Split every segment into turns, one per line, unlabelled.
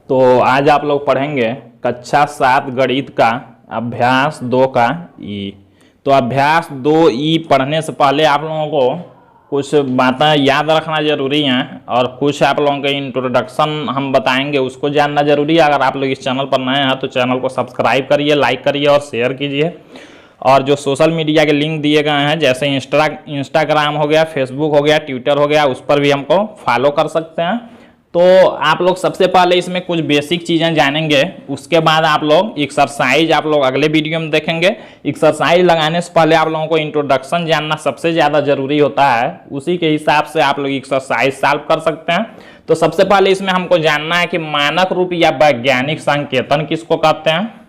तो आज आप लोग पढ़ेंगे कक्षा 7 गणित का अभ्यास 2 का ई। तो अभ्यास 2 ई पढ़ने से पहले आप लोगों को कुछ बातें याद रखना जरूरी हैं और कुछ आप लोगों के इंट्रोडक्शन हम बताएंगे, उसको जानना जरूरी है। अगर आप लोग इस चैनल पर नए हैं तो चैनल को सब्सक्राइब करिए, लाइक करिए और शेयर कीजिए। और जो सोशल मीडिया के लिंक दिए गए हैं जैसे इंस्टाग्राम हो गया, फेसबुक हो गया, ट्विटर हो गया, उस पर भी हमको फॉलो कर सकते हैं। तो आप लोग सबसे पहले इसमें कुछ बेसिक चीज़ें जानेंगे, उसके बाद आप लोग एक्सरसाइज आप लोग अगले वीडियो में देखेंगे। एक्सरसाइज लगाने से पहले आप लोगों को इंट्रोडक्शन जानना सबसे ज़्यादा जरूरी होता है, उसी के हिसाब से आप लोग एक्सरसाइज सॉल्व कर सकते हैं। तो सबसे पहले इसमें हमको जानना है कि मानक रूप या वैज्ञानिक संकेतन किसको कहते हैं।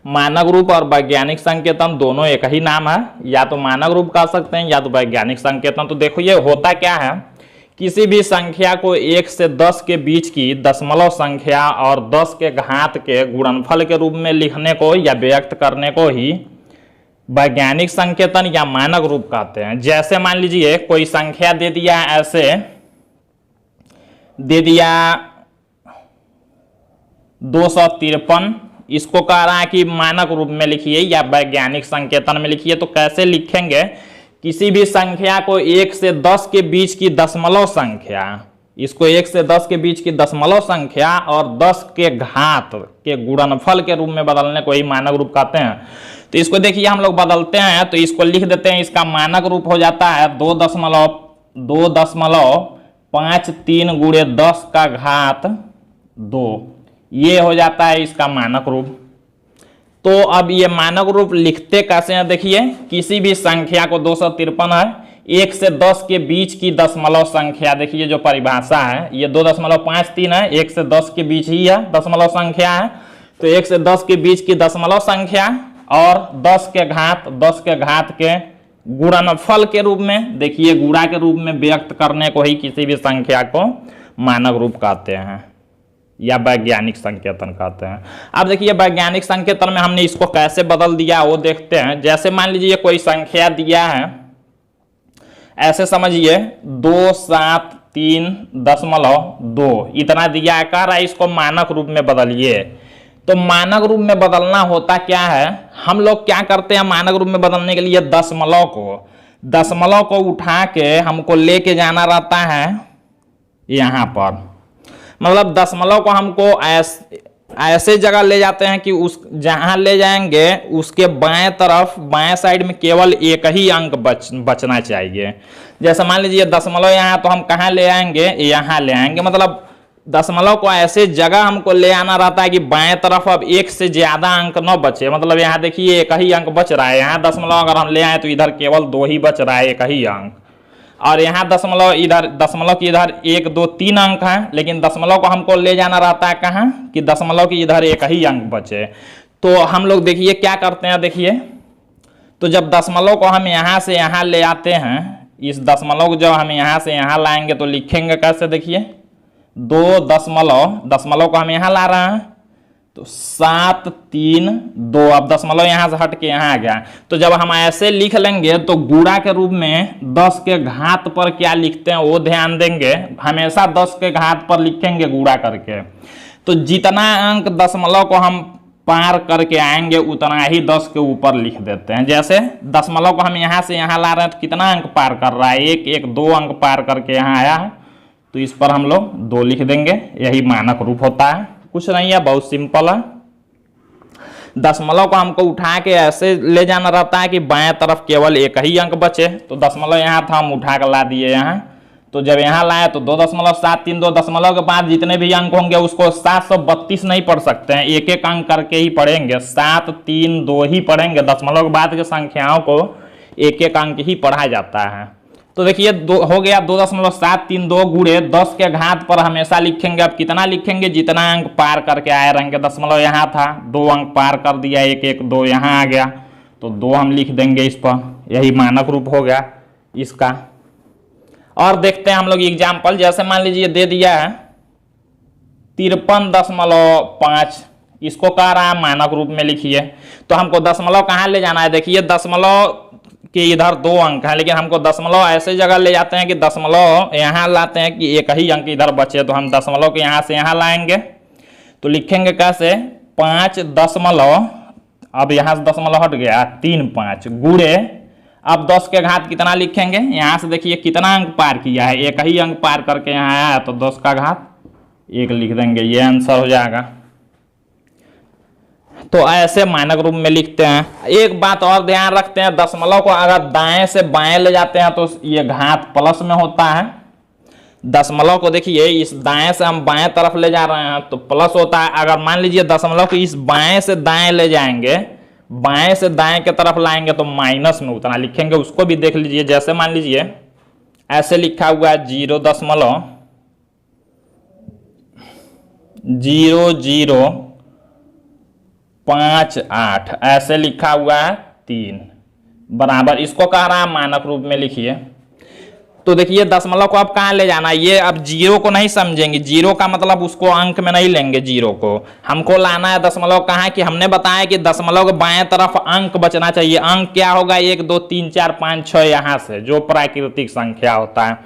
मानक रूप और वैज्ञानिक संकेतन दोनों एक ही नाम है, या तो मानक रूप कह सकते हैं या तो वैज्ञानिक संकेतन। तो देखो ये होता क्या है, किसी भी संख्या को 1 से 10 के बीच की दशमलव संख्या और 10 के घात के गुणनफल के रूप में लिखने को या व्यक्त करने को ही वैज्ञानिक संकेतन या मानक रूप कहते हैं। जैसे मान लीजिए कोई संख्या दे दिया, ऐसे दे दिया 253, इसको कह रहा है कि मानक रूप में लिखिए या वैज्ञानिक संकेतन में लिखिए। तो कैसे लिखेंगे, किसी भी संख्या को 1 से 10 के बीच की दशमलव संख्या, इसको 1 से 10 के बीच की दशमलव संख्या और 10 के घात के गुणनफल के रूप में बदलने को ही मानक रूप कहते हैं। तो इसको देखिए हम लोग बदलते हैं, तो इसको लिख देते हैं, इसका मानक रूप हो जाता है 2.53 गुणे 10 का घात 2, ये हो जाता है इसका मानक रूप। तो अब ये मानक रूप लिखते कैसे हैं, देखिए किसी भी संख्या को 253 है, 1 से 10 के बीच की दशमलव संख्या, देखिए जो परिभाषा है ये 2.53 है, 1 से 10 के बीच ही है दशमलव संख्या है। तो 1 से 10 के बीच की दशमलव संख्या और 10 के घात के गुणनफल के रूप में, देखिए गुणा के रूप में व्यक्त करने को ही किसी भी संख्या को मानक रूप कहते हैं या वैज्ञानिक संकेतन कहते हैं। अब देखिए वैज्ञानिक संकेतन में हमने इसको कैसे बदल दिया वो देखते हैं। जैसे मान लीजिए कोई संख्या दिया है, ऐसे समझिए 273.2 इतना दिया है, कह रहा है इसको मानक रूप में बदलिए। तो मानक रूप में बदलना होता क्या है, हम लोग क्या करते हैं मानक रूप में बदलने के लिए दशमलव को उठा के हमको लेके जाना रहता है यहाँ पर, मतलब दशमलव को हमको ऐसे जगह ले जाते हैं कि उस जहां ले जाएंगे उसके बाएं तरफ बाएं साइड में केवल एक ही अंक बचना चाहिए। जैसे मान लीजिए दशमलव यहाँ, तो हम कहाँ ले आएंगे, यहाँ ले आएंगे, मतलब दशमलव को ऐसे जगह हमको ले आना रहता है कि बाएं तरफ अब एक से ज्यादा अंक न बचे। मतलब यहाँ देखिए एक ही अंक बच रहा है, यहाँ दशमलव अगर हम ले आए तो इधर केवल 2 ही बच रहा है, एक ही अंक। और यहाँ दशमलव की इधर 1 2 3 अंक हैं, लेकिन दशमलव को हमको ले जाना रहता है कहाँ कि दशमलव की इधर एक ही अंक बचे। तो हम लोग देखिए क्या करते हैं, देखिए तो जब दशमलव को हम यहाँ से यहाँ ले आते हैं, इस दशमलव को जब हम यहाँ से यहाँ लाएंगे तो लिखेंगे कैसे, देखिए 2 दशमलव को हम यहाँ ला रहे हैं तो 732, अब दशमलव यहाँ से हट के यहाँ आ गया। तो जब हम ऐसे लिख लेंगे तो गुणा के रूप में 10 के घात पर क्या लिखते हैं वो ध्यान देंगे, हमेशा 10 के घात पर लिखेंगे गुणा करके। तो जितना अंक दशमलव को हम पार करके आएंगे उतना ही 10 के ऊपर लिख देते हैं। जैसे दशमलव को हम यहाँ से यहाँ ला रहे हैं तो कितना अंक पार कर रहा है, 2 अंक पार करके यहाँ आया है, तो इस पर हम लोग 2 लिख देंगे, यही मानक रूप होता है। कुछ नहीं है, बहुत सिंपल है। दशमलव को हमको उठा के ऐसे ले जाना रहता है कि बाएं तरफ केवल एक ही अंक बचे। तो दशमलव यहाँ था, हम उठा कर ला दिए यहाँ, तो जब यहाँ लाए तो 2.732, दशमलव के बाद जितने भी अंक होंगे उसको 732 नहीं पढ़ सकते हैं, एक एक अंक करके ही पढ़ेंगे, 732 ही पढ़ेंगे। दशमलव के बाद के संख्याओं को एक एक अंक ही पढ़ा जाता है। तो देखिए हो गया 2.732 गुणे 10 के घात पर हमेशा लिखेंगे। अब कितना लिखेंगे, जितना अंक पार करके आए रहेंगे। दशमलव यहाँ था, 2 अंक पार कर दिया, 1 1 2 यहाँ आ गया, तो 2 हम लिख देंगे इस पर, यही मानक रूप हो गया इसका। और देखते हैं हम लोग एग्जाम्पल, जैसे मान लीजिए दे दिया है 53.5, इसको कह रहा है मानक रूप में लिखिए। तो हमको दशमलव कहाँ ले जाना है, देखिए दशमलव कि इधर 2 अंक है, लेकिन हमको दशमलव ऐसे जगह ले जाते हैं कि दशमलव यहाँ लाते हैं कि एक ही अंक इधर बचे, तो हम दशमलव के यहाँ से यहाँ लाएंगे। तो लिखेंगे कैसे, 5 दशमलव, अब यहाँ से दशमलव हट गया, 3 5 गुणे, अब 10 के घात कितना लिखेंगे, यहाँ से देखिए कितना अंक पार किया है, एक ही अंक पार करके यहाँ आया, तो 10 का घात 1 लिख देंगे, ये आंसर हो जाएगा। तो ऐसे मानक रूप में लिखते हैं। एक बात और ध्यान रखते हैं, दशमलव को अगर दाएं से बाएं ले जाते हैं तो ये घात प्लस में होता है। दशमलव को देखिए इस दाएं से हम बाएं तरफ ले जा रहे हैं तो प्लस होता है। अगर मान लीजिए दशमलव को इस बाएं से दाएं ले जाएंगे, बाएं से दाएं के तरफ लाएंगे तो माइनस में उतना लिखेंगे, उसको भी देख लीजिए। जैसे मान लीजिए ऐसे लिखा हुआ है 0.0058, ऐसे लिखा हुआ है 3 बराबर, इसको कह रहा है मानक रूप में लिखिए। तो देखिए दशमलव को अब कहाँ ले जाना है, ये अब जीरो को नहीं समझेंगे, जीरो का मतलब उसको अंक में नहीं लेंगे, जीरो को हमको लाना है दशमलव कहाँ, कि हमने बताया कि दशमलव के बाएं तरफ अंक बचना चाहिए। अंक क्या होगा, 1 2 3 4 5 6, यहाँ से जो प्राकृतिक संख्या होता है।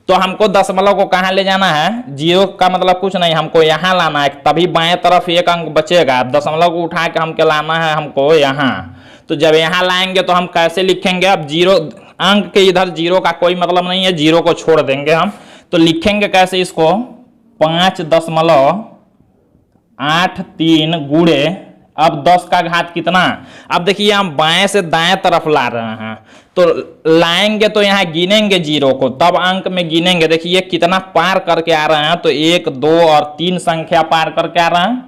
तो हमको दशमलव को कहाँ ले जाना है, जीरो का मतलब कुछ नहीं, हमको यहाँ लाना है, तभी बाएं तरफ एक अंक बचेगा। दशमलव को उठा के हमको लाना है हमको यहाँ, तो जब यहाँ लाएंगे तो हम कैसे लिखेंगे, अब जीरो अंक के इधर जीरो का कोई मतलब नहीं है, जीरो को छोड़ देंगे हम। तो लिखेंगे कैसे इसको, 5.83 गुणे, अब 10 का घात कितना, अब देखिए हम बाएं से दाएं तरफ ला रहे हैं, तो लाएंगे तो यहाँ गिनेंगे जीरो को, तब अंक में गिनेंगे। देखिए कितना पार करके आ रहे हैं, तो 1 2 और 3 संख्या पार करके आ रहे हैं,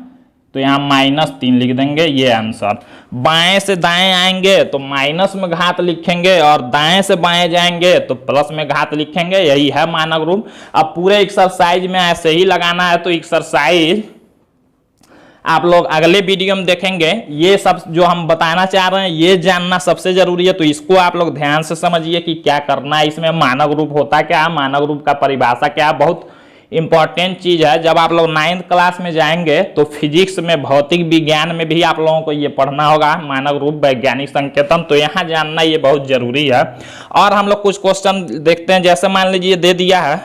तो यहाँ -3 लिख देंगे, ये आंसर। बाएं से दाएं आएंगे तो माइनस में घात लिखेंगे, और दाएं से बाएं जाएंगे तो प्लस में घात लिखेंगे, यही है मानक रूप। अब पूरे एक्सरसाइज में ऐसे ही लगाना है। तो एक्सरसाइज आप लोग अगले वीडियो में देखेंगे। ये सब जो हम बताना चाह रहे हैं ये जानना सबसे जरूरी है, तो इसको आप लोग ध्यान से समझिए कि क्या करना है, इसमें मानक रूप होता क्या है, मानक रूप का परिभाषा क्या है, बहुत इंपॉर्टेंट चीज है। जब आप लोग 9th क्लास में जाएंगे तो फिजिक्स में, भौतिक विज्ञान में भी आप लोगों को ये पढ़ना होगा, मानक रूप, वैज्ञानिक संकेतन, तो यहाँ जानना ये बहुत जरूरी है। और हम लोग कुछ क्वेश्चन देखते हैं, जैसे मान लीजिए दे दिया है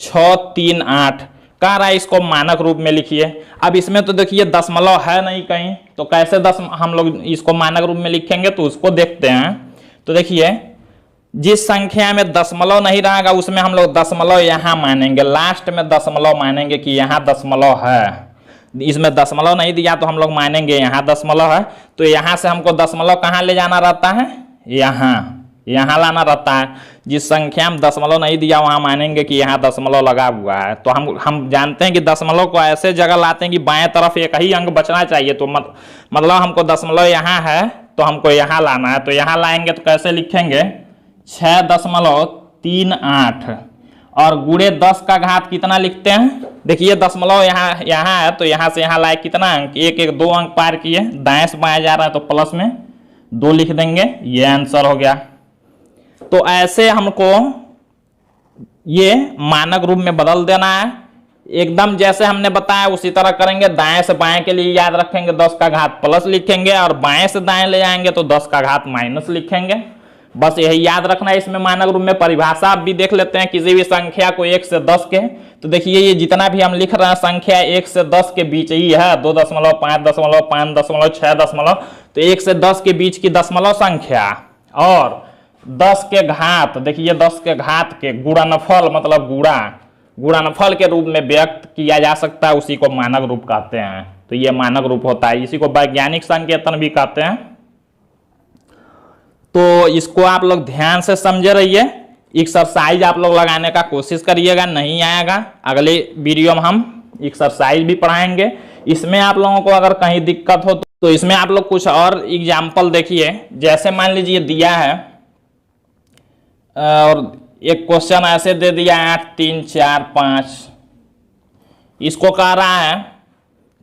6 3 8, कह रहा है इसको मानक रूप में लिखिए। अब इसमें तो देखिए दशमलव है नहीं कहीं, तो कैसे हम लोग इसको मानक रूप में लिखेंगे, तो उसको देखते हैं। तो देखिए जिस संख्या में दशमलव नहीं रहेगा उसमें हम लोग दशमलव यहाँ मानेंगे, लास्ट में दशमलव मानेंगे कि यहाँ दशमलव है। इसमें दशमलव नहीं दिया तो हम लोग मानेंगे यहाँ दशमलव है, तो यहाँ से हमको दशमलव कहाँ ले जाना रहता है, यहाँ लाना रहता है। जिस संख्या में दशमलव नहीं दिया वहाँ मानेंगे कि यहाँ दशमलव लगा हुआ है। तो हम जानते हैं कि दशमलव को ऐसे जगह लाते हैं कि बाएं तरफ एक ही अंक बचना चाहिए, तो मतलब हमको दशमलव यहाँ है तो हमको यहाँ लाना है। तो यहाँ लाएंगे तो कैसे लिखेंगे, 6.38 और गुणे 10 का घात कितना लिखते हैं। देखिए दशमलव यहाँ है तो यहाँ से यहाँ लाए कितना अंक, 1 1 2 अंक पार किए, दाएं से बाएं जा रहा है तो प्लस में 2 लिख देंगे, ये आंसर हो गया। तो ऐसे हमको ये मानक रूप में बदल देना है, एकदम जैसे हमने बताया उसी तरह करेंगे। दाएं से बाएं के लिए याद रखेंगे 10 का घात प्लस लिखेंगे, और बाएं से दाएं ले जाएंगे तो 10 का घात माइनस लिखेंगे। बस यही याद रखना है। इसमें मानक रूप में परिभाषा आप भी देख लेते हैं किसी भी संख्या को 1 से 10 के। तो देखिए ये जितना भी हम लिख रहे हैं संख्या 1 से 10 के बीच ही है, 2.5.5.6, तो 1 से 10 के बीच की दशमलव संख्या और 10 के घात, देखिए 10 के घात के गुणनफल, मतलब गुणनफल के रूप में व्यक्त किया जा सकता है, उसी को मानक रूप कहते हैं। तो ये मानक रूप होता है, इसी को वैज्ञानिक संकेतन भी कहते हैं। तो इसको आप लोग ध्यान से समझे रहिए। एक्सरसाइज आप लोग लगाने का कोशिश करिएगा, नहीं आएगा अगले वीडियो में हम एक्सरसाइज भी पढ़ाएंगे। इसमें आप लोगों को अगर कहीं दिक्कत हो तो इसमें आप लोग कुछ और एग्जाम्पल देखिए। जैसे मान लीजिए दिया है और एक क्वेश्चन ऐसे दे दिया 8 3 4 5, इसको कह रहा है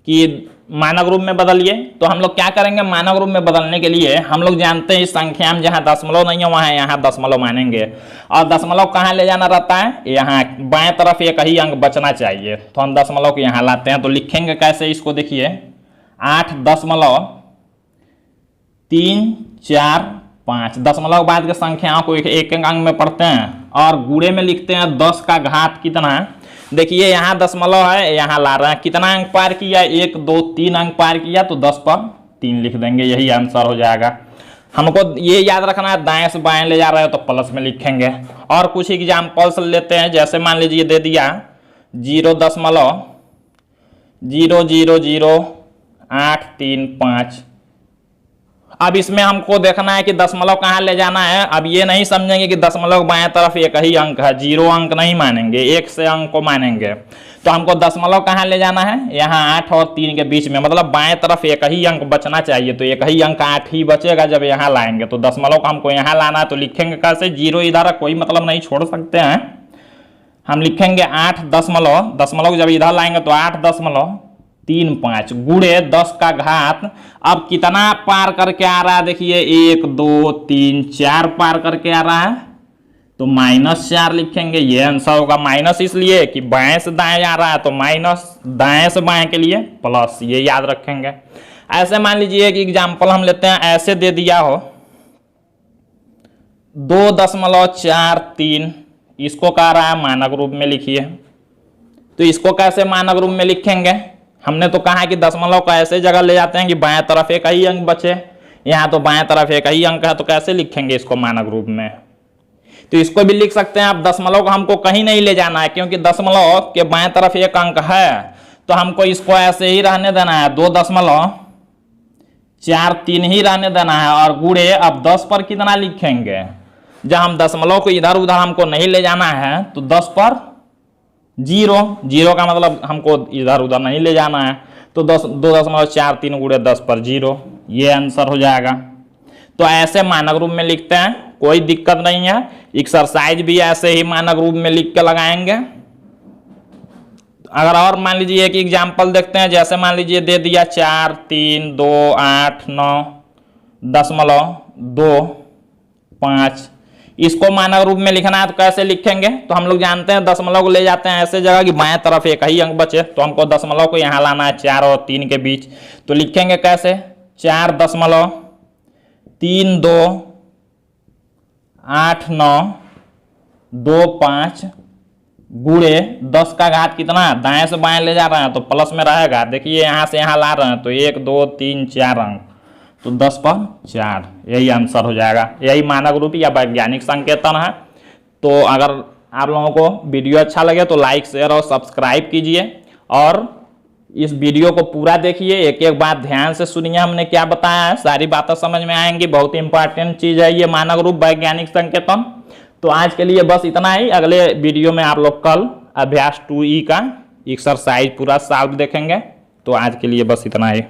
कि मानक रूप में बदलिए। तो हम लोग क्या करेंगे, मानक रूप में बदलने के लिए हम लोग जानते हैं इस संख्या में जहां दशमलव नहीं है वहां यहाँ दशमलव मानेंगे, और दशमलव कहाँ ले जाना रहता है, यहाँ बाएं तरफ एक ही अंक बचना चाहिए, तो हम दशमलव को यहाँ लाते हैं। तो लिखेंगे कैसे इसको, देखिए 8.34 5। दशमलव बाद के संख्याओं को एक एक अंक में पढ़ते हैं और गुणे में लिखते हैं 10 का घात कितना। देखिए यहाँ दशमलव है, यहाँ ला रहे हैं, कितना अंक पार किया, 1 2 3 अंक पार किया, तो 10 पर 3 लिख देंगे, यही आंसर हो जाएगा। हमको ये याद रखना है, दाएं से बाएं ले जा रहे हो तो प्लस में लिखेंगे। और कुछ एग्जाम्पल्स लेते हैं, जैसे मान लीजिए दे दिया 0.000835। अब इसमें हमको देखना है कि दशमलव कहाँ ले जाना है। अब ये नहीं समझेंगे कि दशमलव बाएं तरफ एक ही अंक है, 0 अंक नहीं मानेंगे, 1 से अंक को मानेंगे। तो हमको दशमलव कहाँ ले जाना है, यहाँ 8 और 3 के बीच में, मतलब बाएं तरफ एक ही अंक बचना चाहिए। तो एक ही अंक 8 ही बचेगा जब यहाँ लाएंगे। तो दशमलव को हमको यहाँ लाना है, तो लिखेंगे कैसे, 0 इधर कोई मतलब नहीं, छोड़ सकते हैं। हम लिखेंगे 8 दशमलव, दशमलव जब इधर लाएंगे तो 8.35 गुणे 10 का घात। अब कितना पार करके आ रहा है, देखिए 1 2 3 4 पार करके आ रहा है, तो -4 लिखेंगे, ये आंसर होगा। माइनस इसलिए कि बाएं से दाएं आ रहा है, तो माइनस, दाएं से बाएं के लिए प्लस, ये याद रखेंगे। ऐसे मान लीजिए एक एग्जाम्पल हम लेते हैं, ऐसे दे दिया हो 2.43, इसको कह रहा है मानक रूप में लिखिए। तो इसको कैसे मानक रूप में लिखेंगे, हमने तो कहा है कि दशमलव को ऐसे जगह ले जाते हैं कि बाएं तरफ एक ही अंक बचे, यहाँ तो बाएं तरफ एक ही अंक है, तो कैसे लिखेंगे इसको मानक रूप में। तो इसको भी लिख सकते हैं। अब दशमलव को हमको कहीं नहीं ले जाना है, क्योंकि दशमलव के बाएं तरफ एक अंक है, तो हमको इसको ऐसे ही रहने देना है, 2.43 ही रहने देना है। और गुणे अब 10 पर कितना लिखेंगे, जब हम दशमलव को इधर उधर हमको नहीं ले जाना है, तो 10 पर 0 का मतलब हमको इधर उधर नहीं ले जाना है, तो 2.43 गुणे 10 पर 0, ये आंसर हो जाएगा। तो ऐसे मानक रूप में लिखते हैं, कोई दिक्कत नहीं है। एक्सरसाइज भी ऐसे ही मानक रूप में लिख के लगाएंगे। अगर और मान लीजिए एक एग्जाम्पल देखते हैं, जैसे मान लीजिए दे दिया 4 3 2 8 9.25, इसको मानक रूप में लिखना है, तो कैसे लिखेंगे। तो हम लोग जानते हैं दशमलव को ले जाते हैं ऐसे जगह कि बाएं तरफ एक ही अंक बचे, तो हमको दशमलव को यहाँ लाना है 4 और 3 के बीच। तो लिखेंगे कैसे, 4.328925 गुणे 10 का घात कितना, दाएं से बाएं ले जा रहे हैं तो प्लस में रहेगा। देखिए यहाँ से यहाँ ला रहे हैं, तो 1 2 3 4 अंक, तो 10 पर 4, यही आंसर हो जाएगा। यही मानक रूप या वैज्ञानिक संकेतन है। तो अगर आप लोगों को वीडियो अच्छा लगे तो लाइक शेयर और सब्सक्राइब कीजिए, और इस वीडियो को पूरा देखिए, एक एक बात ध्यान से सुनिए, हमने क्या बताया है, सारी बातें समझ में आएंगी। बहुत इंपॉर्टेंट चीज है ये मानक रूप वैज्ञानिक संकेतन। तो आज के लिए बस इतना ही। अगले वीडियो में आप लोग कल अभ्यास 2E का एक्सरसाइज पूरा सॉल्व देखेंगे। तो आज के लिए बस इतना ही।